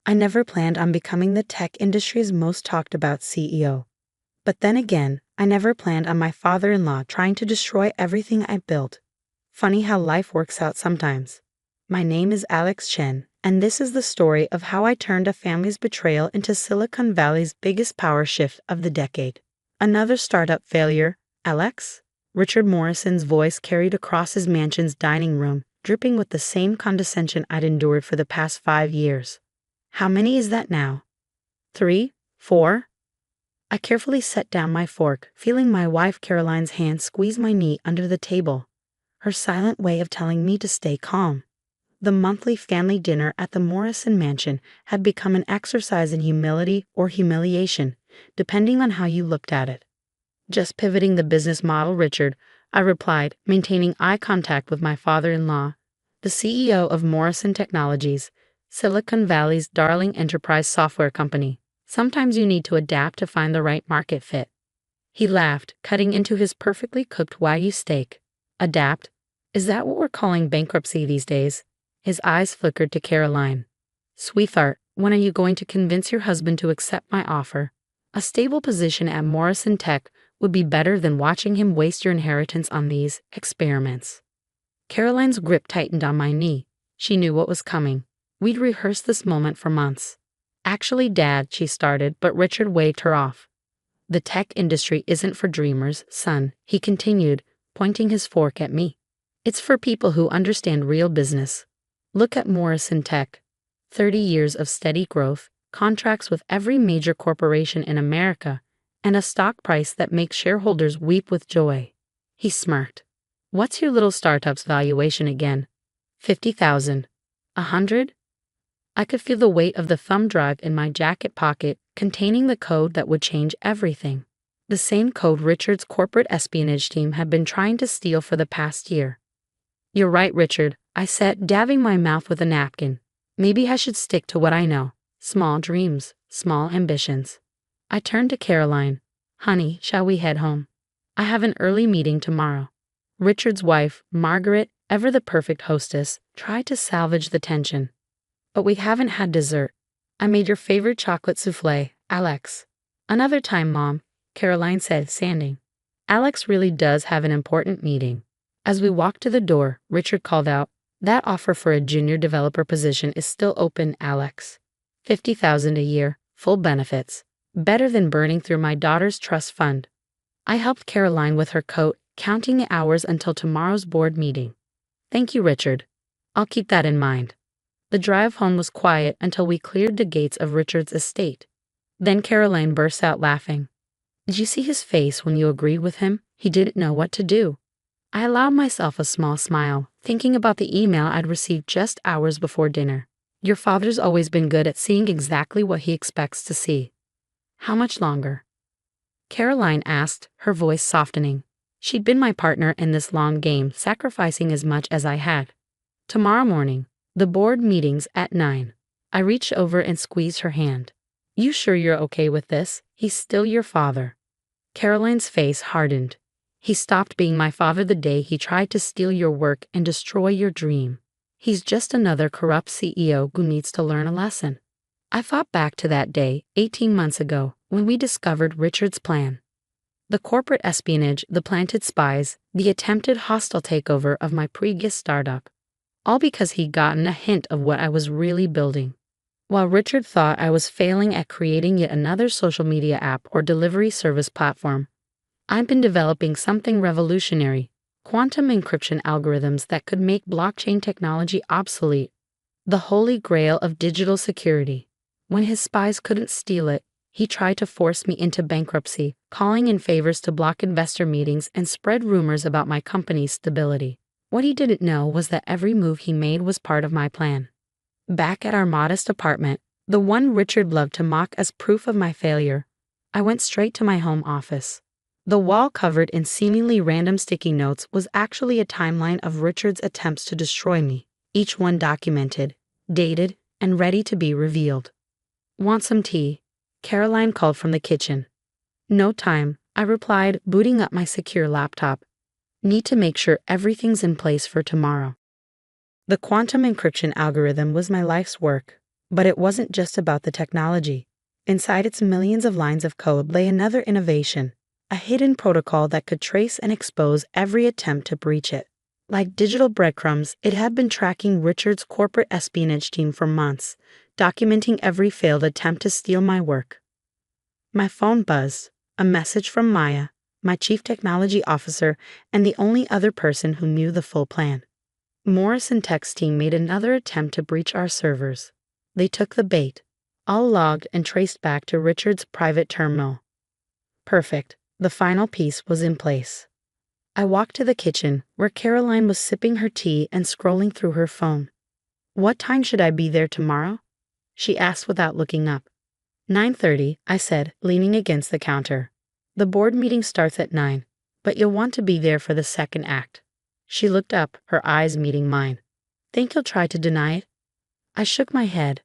I never planned on becoming the tech industry's most talked about CEO. But then again, I never planned on my father-in-law trying to destroy everything I built. Funny how life works out sometimes. My name is Alex Chen, and this is the story of how I turned a family's betrayal into Silicon Valley's biggest power shift of the decade. Another startup failure, Alex? Richard Morrison's voice carried across his mansion's dining room, dripping with the same condescension I'd endured for the past 5 years. How many is that now? 3? 4? I carefully set down my fork, feeling my wife Caroline's hand squeeze my knee under the table. Her silent way of telling me to stay calm. The monthly family dinner at the Morrison mansion had become an exercise in humility or humiliation, depending on how you looked at it. Just pivoting the business model, Richard, I replied, maintaining eye contact with my father-in-law, the CEO of Morrison Technologies, Silicon Valley's darling enterprise software company. Sometimes you need to adapt to find the right market fit. He laughed, cutting into his perfectly cooked Wagyu steak. Adapt? Is that what we're calling bankruptcy these days? His eyes flickered to Caroline. Sweetheart, when are you going to convince your husband to accept my offer? A stable position at Morrison Tech would be better than watching him waste your inheritance on these experiments. Caroline's grip tightened on my knee. She knew what was coming. We'd rehearsed this moment for months. Actually, Dad, she started, but Richard waved her off. The tech industry isn't for dreamers, son, he continued, pointing his fork at me. It's for people who understand real business. Look at Morrison Tech. 30 years of steady growth, contracts with every major corporation in America, and a stock price that makes shareholders weep with joy. He smirked. What's your little startup's valuation again? 50,000. 100? I could feel the weight of the thumb drive in my jacket pocket containing the code that would change everything. The same code Richard's corporate espionage team had been trying to steal for the past year. You're right, Richard, I said, dabbing my mouth with a napkin. Maybe I should stick to what I know. Small dreams, small ambitions. I turned to Caroline. Honey, shall we head home? I have an early meeting tomorrow. Richard's wife, Margaret, ever the perfect hostess, tried to salvage the tension. But we haven't had dessert. I made your favorite chocolate souffle, Alex. Another time, Mom, Caroline said, standing. Alex really does have an important meeting. As we walked to the door, Richard called out, That offer for a junior developer position is still open, Alex. 50,000 a year, full benefits. Better than burning through my daughter's trust fund. I helped Caroline with her coat, counting the hours until tomorrow's board meeting. Thank you, Richard. I'll keep that in mind. The drive home was quiet until we cleared the gates of Richard's estate. Then Caroline burst out laughing. Did you see his face when you agreed with him? He didn't know what to do. I allowed myself a small smile, thinking about the email I'd received just hours before dinner. Your father's always been good at seeing exactly what he expects to see. How much longer? Caroline asked, her voice softening. She'd been my partner in this long game, sacrificing as much as I had. Tomorrow morning. The board meeting's at 9. I reached over and squeezed her hand. You sure you're okay with this? He's still your father. Caroline's face hardened. He stopped being my father the day he tried to steal your work and destroy your dream. He's just another corrupt CEO who needs to learn a lesson. I thought back to that day, 18 months ago, when we discovered Richard's plan. The corporate espionage, the planted spies, the attempted hostile takeover of my previous startup. All because he'd gotten a hint of what I was really building. While Richard thought I was failing at creating yet another social media app or delivery service platform, I've been developing something revolutionary, quantum encryption algorithms that could make blockchain technology obsolete, the holy grail of digital security. When his spies couldn't steal it, he tried to force me into bankruptcy, calling in favors to block investor meetings and spread rumors about my company's stability. What he didn't know was that every move he made was part of my plan. Back at our modest apartment, the one Richard loved to mock as proof of my failure, I went straight to my home office. The wall covered in seemingly random sticky notes was actually a timeline of Richard's attempts to destroy me, each one documented, dated, and ready to be revealed. Want some tea? Caroline called from the kitchen. No time, I replied, booting up my secure laptop. Need to make sure everything's in place for tomorrow. The quantum encryption algorithm was my life's work. But it wasn't just about the technology. Inside its millions of lines of code lay another innovation, a hidden protocol that could trace and expose every attempt to breach it. Like digital breadcrumbs, it had been tracking Richard's corporate espionage team for months, documenting every failed attempt to steal my work. My phone buzzed, a message from Maya, my chief technology officer and the only other person who knew the full plan. Morrison Tech's team made another attempt to breach our servers. They took the bait, all logged and traced back to Richard's private terminal. Perfect, the final piece was in place. I walked to the kitchen, where Caroline was sipping her tea and scrolling through her phone. "What time should I be there tomorrow?" she asked without looking up. 9:30, I said, leaning against the counter. "The board meeting starts at 9, but you'll want to be there for the second act." She looked up, her eyes meeting mine. "Think you'll try to deny it?" I shook my head.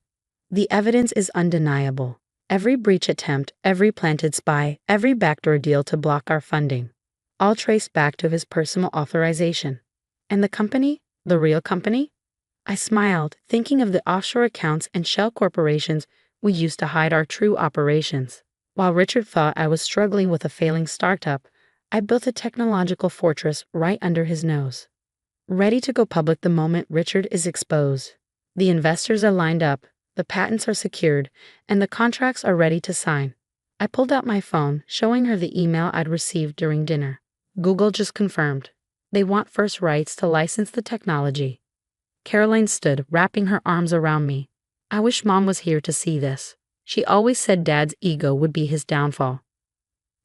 The evidence is undeniable. Every breach attempt, every planted spy, every backdoor deal to block our funding. All traced back to his personal authorization. And the company? The real company? I smiled, thinking of the offshore accounts and shell corporations we used to hide our true operations. While Richard thought I was struggling with a failing startup, I built a technological fortress right under his nose. Ready to go public the moment Richard is exposed. The investors are lined up, the patents are secured, and the contracts are ready to sign. I pulled out my phone, showing her the email I'd received during dinner. Google just confirmed. They want first rights to license the technology. Caroline stood, wrapping her arms around me. I wish Mom was here to see this. She always said Dad's ego would be his downfall.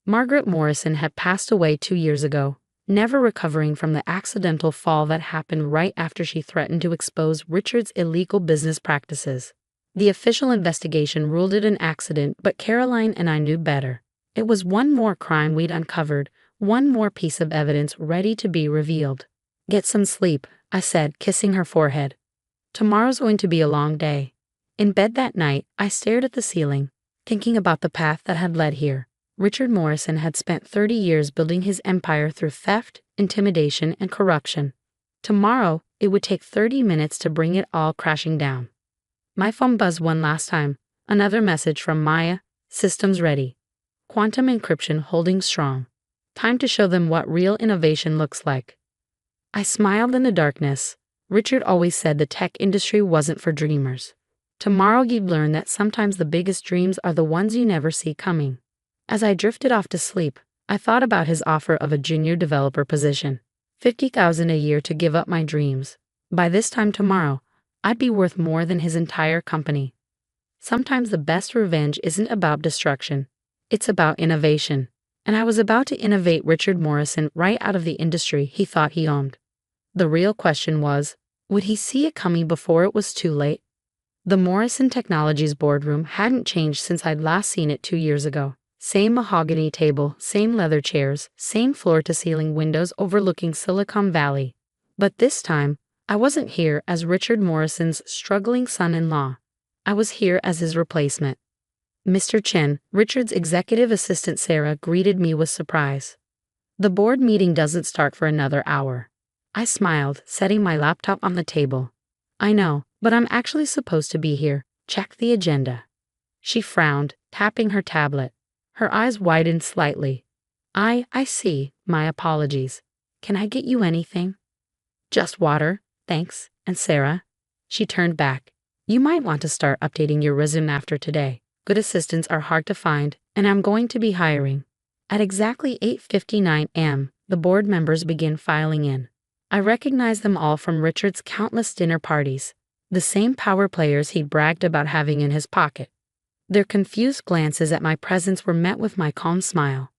Margaret Morrison had passed away 2 years ago, never recovering from the accidental fall that happened right after she threatened to expose Richard's illegal business practices. The official investigation ruled it an accident, but Caroline and I knew better. It was one more crime we'd uncovered, one more piece of evidence ready to be revealed. "Get some sleep," I said, kissing her forehead. "Tomorrow's going to be a long day." In bed that night, I stared at the ceiling, thinking about the path that had led here. Richard Morrison had spent 30 years building his empire through theft, intimidation, and corruption. Tomorrow, it would take 30 minutes to bring it all crashing down. My phone buzzed one last time. Another message from Maya: "Systems ready. Quantum encryption holding strong. Time to show them what real innovation looks like." I smiled in the darkness. Richard always said the tech industry wasn't for dreamers. Tomorrow you'd learn that sometimes the biggest dreams are the ones you never see coming. As I drifted off to sleep, I thought about his offer of a junior developer position. $50,000 a year to give up my dreams. By this time tomorrow, I'd be worth more than his entire company. Sometimes the best revenge isn't about destruction. It's about innovation. And I was about to innovate Richard Morrison right out of the industry he thought he owned. The real question was, would he see it coming before it was too late? The Morrison Technologies boardroom hadn't changed since I'd last seen it 2 years ago. Same mahogany table, same leather chairs, same floor-to-ceiling windows overlooking Silicon Valley. But this time, I wasn't here as Richard Morrison's struggling son-in-law. I was here as his replacement. Mr. Chen, Richard's executive assistant Sarah, greeted me with surprise. "The board meeting doesn't start for another hour." I smiled, setting my laptop on the table. "I know, but I'm actually supposed to be here. Check the agenda." She frowned, tapping her tablet. Her eyes widened slightly. I see. My apologies. Can I get you anything?" "Just water, thanks, and Sarah." She turned back. "You might want to start updating your resume after today. Good assistants are hard to find, and I'm going to be hiring." At exactly 8:59 a.m., the board members began filing in. I recognized them all from Richard's countless dinner parties, the same power players he'd bragged about having in his pocket. Their confused glances at my presence were met with my calm smile.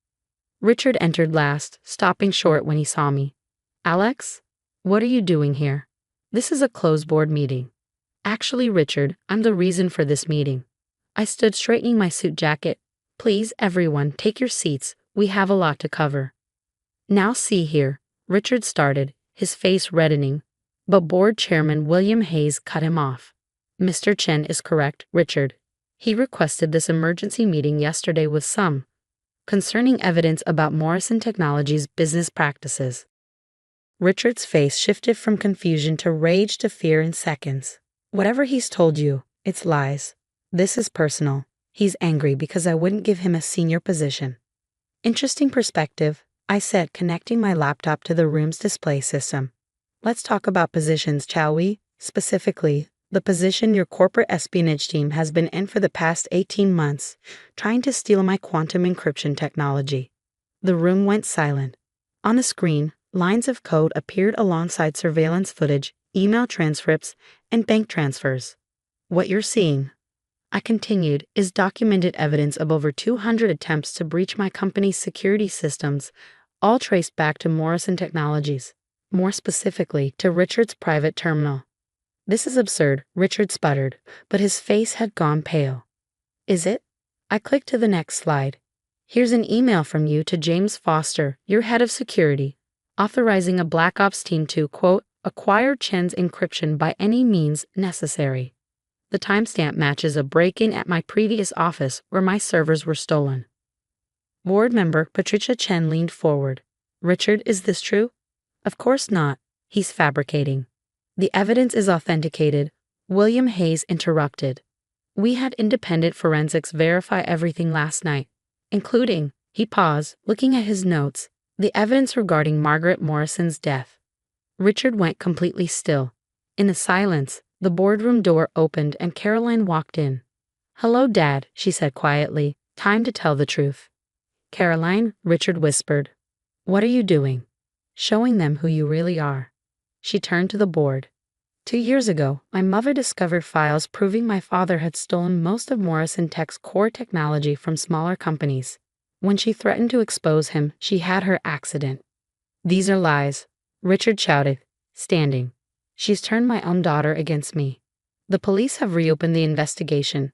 Richard entered last, stopping short when he saw me. "Alex? What are you doing here? This is a closed board meeting." "Actually, Richard, I'm the reason for this meeting." I stood straightening my suit jacket. "Please, everyone, take your seats. We have a lot to cover." "Now see here," Richard started, his face reddening, but board chairman William Hayes cut him off. "Mr. Chen is correct, Richard. He requested this emergency meeting yesterday with some concerning evidence about Morrison Technologies' business practices." Richard's face shifted from confusion to rage to fear in seconds. "Whatever he's told you, It's lies. This is personal. He's angry because I wouldn't give him a senior position. Interesting perspective, I said, connecting my laptop to the room's display system. Let's talk about positions, shall we? Specifically, the position your corporate espionage team has been in for the past 18 months, trying to steal my quantum encryption technology. The room went silent. On a screen, lines of code appeared alongside surveillance footage, email transcripts, and bank transfers. What you're seeing, I continued, is documented evidence of over 200 attempts to breach my company's security systems, all traced back to Morrison Technologies, more specifically to Richard's private terminal. This is absurd, Richard sputtered, but his face had gone pale. Is it? I clicked to the next slide. Here's an email from you to James Foster, your head of security, authorizing a Black Ops team to, quote, acquire Chen's encryption by any means necessary. The timestamp matches a break-in at my previous office where my servers were stolen. Board member Patricia Chen leaned forward. Richard, is this true? Of course not. He's fabricating. The evidence is authenticated. William Hayes interrupted. We had independent forensics verify everything last night, including, he paused, looking at his notes, the evidence regarding Margaret Morrison's death. Richard went completely still. In the silence, the boardroom door opened and Caroline walked in. Hello, Dad, she said quietly. Time to tell the truth. Caroline, Richard whispered. What are you doing? Showing them who you really are. She turned to the board. 2 years ago, my mother discovered files proving my father had stolen most of Morrison Tech's core technology from smaller companies. When she threatened to expose him, she had her accident. These are lies, Richard shouted, standing. She's turned my own daughter against me. The police have reopened the investigation.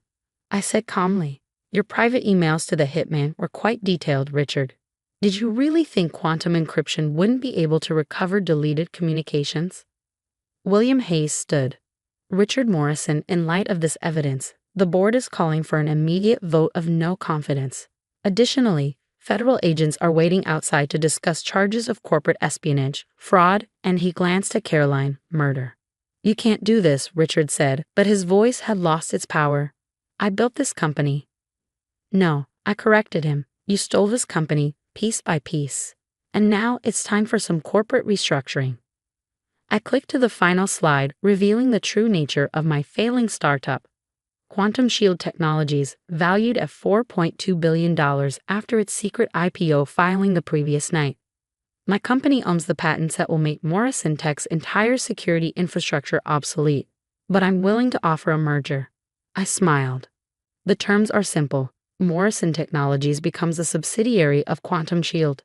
I said calmly. Your private emails to the hitman were quite detailed, Richard. Did you really think quantum encryption wouldn't be able to recover deleted communications? William Hayes stood. Richard Morrison, in light of this evidence, the board is calling for an immediate vote of no confidence. Additionally, federal agents are waiting outside to discuss charges of corporate espionage, fraud, and he glanced at Caroline, murder. You can't do this, Richard said, but his voice had lost its power. I built this company. No, I corrected him. You stole this company, piece by piece. And now it's time for some corporate restructuring. I clicked to the final slide, revealing the true nature of my failing startup. Quantum Shield Technologies, valued at $4.2 billion after its secret IPO filing the previous night. My company owns the patents that will make Morrison Tech's entire security infrastructure obsolete, but I'm willing to offer a merger. I smiled. The terms are simple. Morrison Technologies becomes a subsidiary of Quantum Shield.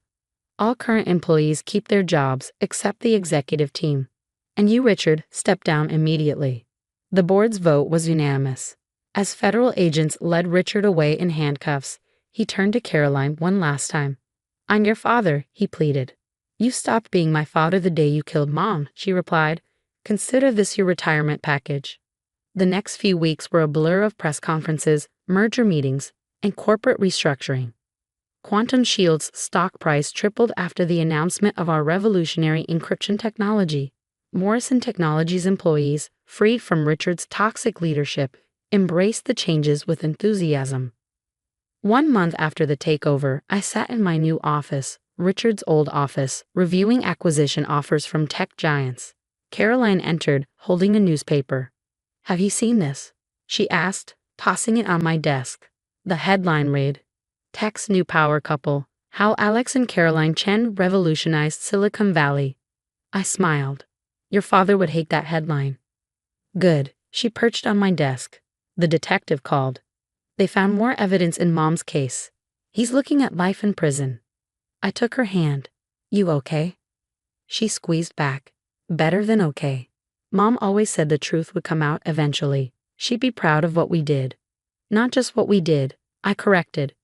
All current employees keep their jobs except the executive team. And you, Richard, step down immediately. The board's vote was unanimous. As federal agents led Richard away in handcuffs, he turned to Caroline one last time. I'm your father, he pleaded. You stopped being my father the day you killed Mom, she replied. Consider this your retirement package. The next few weeks were a blur of press conferences, merger meetings, and corporate restructuring. Quantum Shield's stock price tripled after the announcement of our revolutionary encryption technology. Morrison Technologies employees, freed from Richard's toxic leadership, embraced the changes with enthusiasm. 1 month after the takeover, I sat in my new office, Richard's old office, reviewing acquisition offers from tech giants. Caroline entered, holding a newspaper. Have you seen this? She asked, tossing it on my desk. The headline read, Tech's New Power Couple, How Alex and Caroline Chen Revolutionized Silicon Valley. I smiled. Your father would hate that headline. Good. She perched on my desk. The detective called. They found more evidence in Mom's case. He's looking at life in prison. I took her hand. You okay? She squeezed back. Better than okay. Mom always said the truth would come out eventually. She'd be proud of what we did. Not just what we did, I corrected.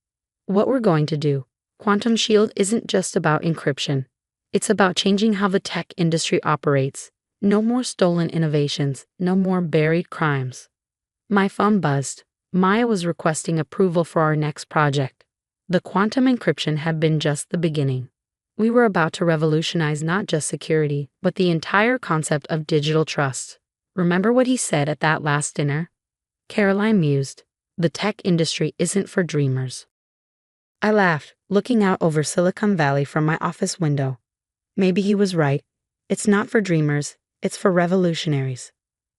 What we're going to do. Quantum Shield isn't just about encryption. It's about changing how the tech industry operates. No more stolen innovations, no more buried crimes. My phone buzzed. Maya was requesting approval for our next project. The quantum encryption had been just the beginning. We were about to revolutionize not just security, but the entire concept of digital trust. Remember what he said at that last dinner? Caroline mused. The tech industry isn't for dreamers. I laughed, looking out over Silicon Valley from my office window. Maybe he was right. It's not for dreamers, it's for revolutionaries.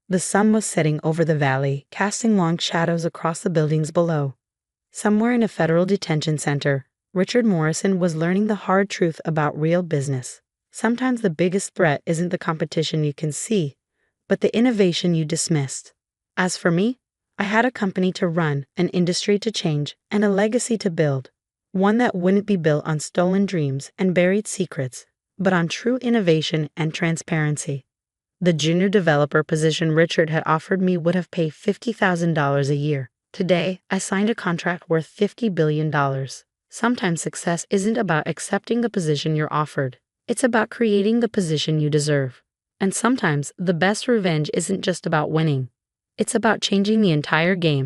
The sun was setting over the valley, casting long shadows across the buildings below. Somewhere in a federal detention center, Richard Morrison was learning the hard truth about real business. Sometimes the biggest threat isn't the competition you can see, but the innovation you dismissed. As for me, I had a company to run, an industry to change, and a legacy to build. One that wouldn't be built on stolen dreams and buried secrets, but on true innovation and transparency. The junior developer position Richard had offered me would have paid $50,000 a year. Today, I signed a contract worth $50 billion. Sometimes success isn't about accepting the position you're offered. It's about creating the position you deserve. And sometimes, the best revenge isn't just about winning. It's about changing the entire game.